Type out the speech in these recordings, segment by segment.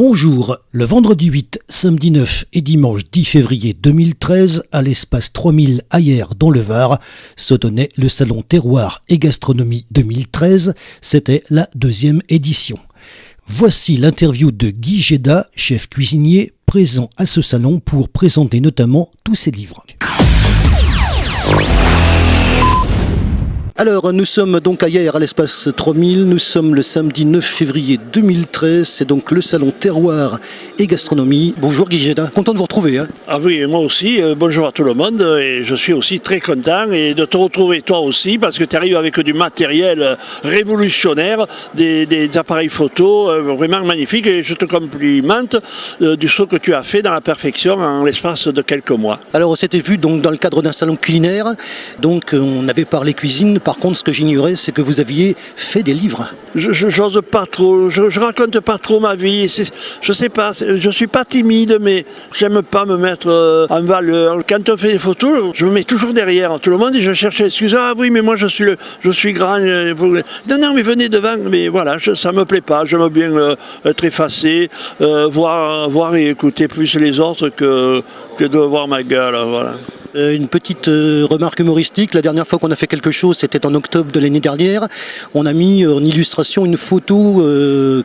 Bonjour, le vendredi 8, samedi 9 et dimanche 10 février 2013, à l'espace 3000 Ayer dans le Var, se tenait le salon Terroir et Gastronomie 2013, c'était la 2e édition. Voici l'interview de Guy Géda, chef cuisinier, présent à ce salon pour présenter notamment tous ses livres. Alors, nous sommes donc ailleurs à l'espace 3000, nous sommes le samedi 9 février 2013, c'est donc le salon Terroir et Gastronomie. Bonjour Guy Géda, content de vous retrouver. Ah oui, moi aussi, bonjour à tout le monde, et je suis aussi très content et de te retrouver toi aussi, parce que tu arrives avec du matériel révolutionnaire, des appareils photo vraiment magnifiques, et je te complimente du saut que tu as fait dans la perfection en l'espace de quelques mois. Alors, on s'était vu donc dans le cadre d'un salon culinaire, donc on avait parlé cuisine. Par contre, ce que j'ignorais, c'est que vous aviez fait des livres. J'ose pas trop, je raconte pas trop ma vie. Je sais pas, je suis pas timide, mais j'aime pas me mettre en valeur. Quand on fait des photos, je me mets toujours derrière tout le monde et je cherche excuse. Ah oui, mais moi je suis grand. Non, mais venez devant. Mais voilà, ça me plaît pas. J'aime bien être effacé, voir et écouter plus les autres que de voir ma gueule. Voilà. Une petite remarque humoristique, la dernière fois qu'on a fait quelque chose, c'était en octobre de l'année dernière. On a mis en illustration une photo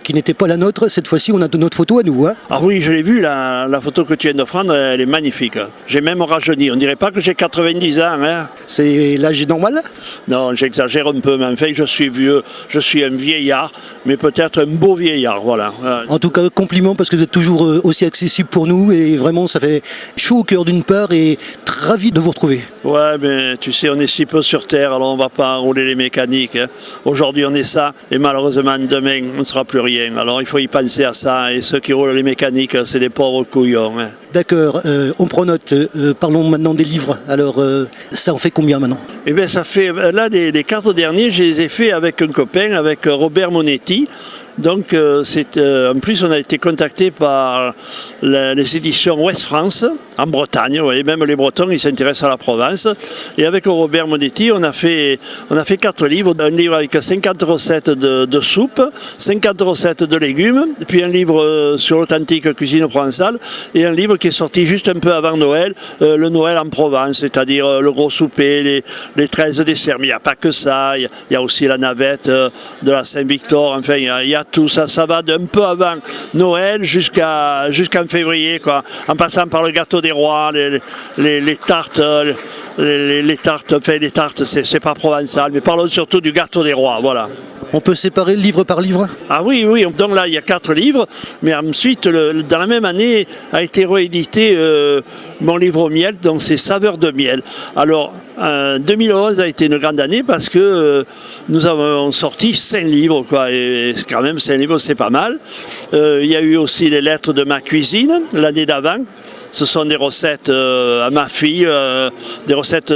qui n'était pas la nôtre. Cette fois-ci, on a notre photo à nous. Ah oui, je l'ai vue, la photo que tu viens de prendre, elle est magnifique. J'ai même rajeuni. On dirait pas que j'ai 90 ans. C'est l'âge normal ? Non, j'exagère un peu, mais en fait, je suis vieux. Je suis un vieillard, mais peut-être un beau vieillard, voilà. En tout cas, compliment, parce que vous êtes toujours aussi accessible pour nous, et vraiment, ça fait chaud au cœur d'une part, et ravi de vous retrouver. Ouais, mais tu sais, on est si peu sur Terre, alors on va pas enrouler les mécaniques. Aujourd'hui, on est ça, et malheureusement, demain, on ne sera plus rien. Alors, il faut y penser à ça, et ceux qui roulent les mécaniques, c'est des pauvres couillons. D'accord, on prend note. Parlons maintenant des livres. Alors, ça en fait combien maintenant ? Eh bien, ça fait, là, les 4 derniers, je les ai faits avec un copain, avec Robert Monetti. Donc, en plus, on a été contacté par les éditions Ouest France, en Bretagne. Vous voyez, même les Bretons, ils s'intéressent à la Provence. Et avec Robert Monetti, on a fait 4 livres. Un livre avec 50 recettes de soupe, 50 recettes de légumes, puis un livre sur l'authentique cuisine provençale, et un livre qui est sorti juste un peu avant Noël, le Noël en Provence, c'est-à-dire le gros souper, les 13 desserts. Mais il n'y a pas que ça, il y a aussi la navette de la Saint-Victor, enfin, il y a tout ça, ça va d'un peu avant Noël jusqu'en février, quoi, en passant par le gâteau des rois, les tartes, les tartes, c'est pas provençal, mais parlons surtout du gâteau des rois, voilà. On peut séparer livre par livre ? Ah oui, donc là il y a 4 livres, mais ensuite dans la même année a été réédité mon livre au miel, donc c'est Saveurs de miel. Alors 2011 a été une grande année parce que nous avons sorti 5 livres, quoi, et quand même 5 livres c'est pas mal. Il y a eu aussi les lettres de ma cuisine l'année d'avant. Ce sont des recettes à ma fille, des recettes,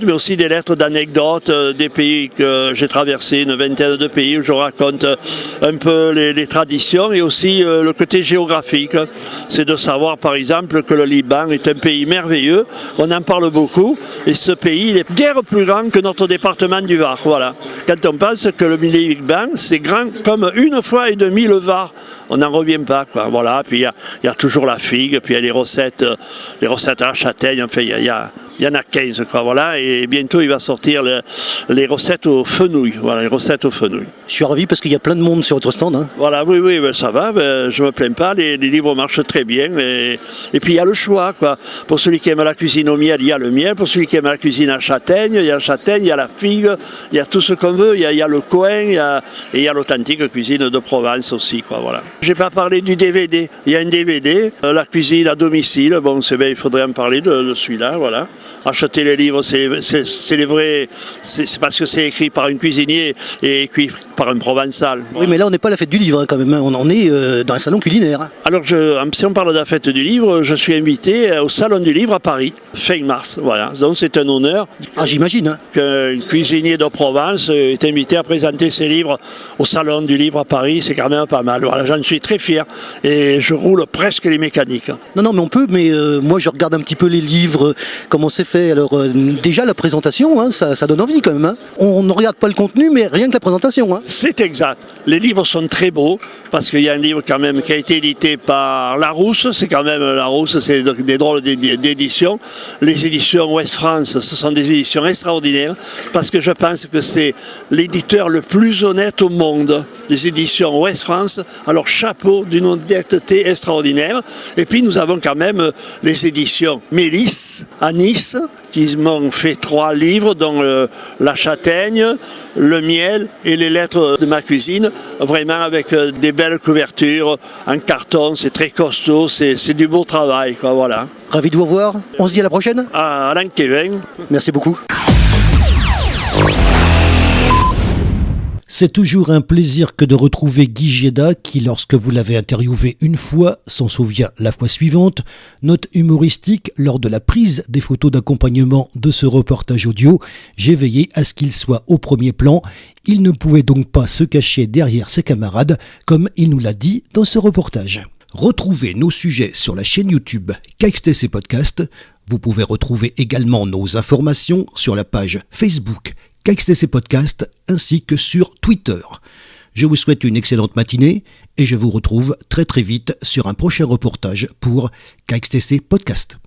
mais aussi des lettres d'anecdotes des pays que j'ai traversés, une vingtaine de pays où je raconte un peu les traditions et aussi le côté géographique. C'est de savoir par exemple que le Liban est un pays merveilleux, on en parle beaucoup, et ce pays il est guère plus grand que notre département du Var. Voilà. Quand on pense que le Liban c'est grand comme 1,5 fois le Var, on n'en revient pas, quoi. Voilà. Puis il y a toujours la figue, puis il y a les recettes à la châtaigne, enfin il y en a 15, quoi, voilà, et bientôt il va sortir les recettes aux fenouilles, voilà, les recettes aux fenouilles. Je suis ravi parce qu'il y a plein de monde sur votre stand. Voilà, oui, ben, ça va, ben, je me plains pas, les livres marchent très bien, et puis il y a le choix, quoi. Pour celui qui aime la cuisine au miel, il y a le miel, pour celui qui aime la cuisine à châtaigne, il y a la châtaigne, il y a la figue, il y a tout ce qu'on veut, il y a le coin, et il y a l'authentique cuisine de Provence aussi, quoi, voilà. J'ai pas parlé du DVD, il y a un DVD, la cuisine à domicile, bon, c'est bien, il faudrait en parler de celui-là, voilà. Acheter les livres, c'est les vrais, c'est parce que c'est écrit par un cuisinier et écrit par un provençal. Oui, mais là on n'est pas à la fête du livre quand même, on en est dans un salon culinaire. Alors si on parle de la fête du livre, je suis invité au Salon du livre à Paris. fin mars. Voilà. Donc c'est un honneur j'imagine. Hein. qu'un cuisinier de Provence est invité à présenter ses livres au Salon du Livre à Paris. C'est quand même pas mal. Voilà, j'en suis très fier et je roule presque les mécaniques. Non, mais on peut, mais moi je regarde un petit peu les livres, comment c'est fait. Alors déjà la présentation, hein, ça donne envie quand même. Hein. On ne regarde pas le contenu, mais rien que la présentation. Hein. C'est exact. Les livres sont très beaux parce qu'il y a un livre quand même qui a été édité par Larousse. C'est quand même Larousse, c'est des drôles d'éditions. Les éditions Ouest France, ce sont des éditions extraordinaires parce que je pense que c'est l'éditeur le plus honnête au monde. Les éditions Ouest France, alors chapeau d'une honnêteté extraordinaire. Et puis nous avons quand même les éditions Mélis à Nice qui m'ont fait 3 livres dont La Châtaigne, Le Miel et Les Lettres de ma cuisine, vraiment avec des belles couvertures en carton, c'est très costaud, c'est du beau travail, quoi, voilà. Ravi de vous revoir, on se dit à la prochaine. À l'an Kevin. Merci beaucoup. C'est toujours un plaisir que de retrouver Guy Gieda qui, lorsque vous l'avez interviewé une fois, s'en souvient la fois suivante. Note humoristique, lors de la prise des photos d'accompagnement de ce reportage audio, j'ai veillé à ce qu'il soit au premier plan. Il ne pouvait donc pas se cacher derrière ses camarades, comme il nous l'a dit dans ce reportage. Retrouvez nos sujets sur la chaîne YouTube KXTC Podcast. Vous pouvez retrouver également nos informations sur la page Facebook KXTC Podcast ainsi que sur Twitter. Je vous souhaite une excellente matinée et je vous retrouve très vite sur un prochain reportage pour KXTC Podcast.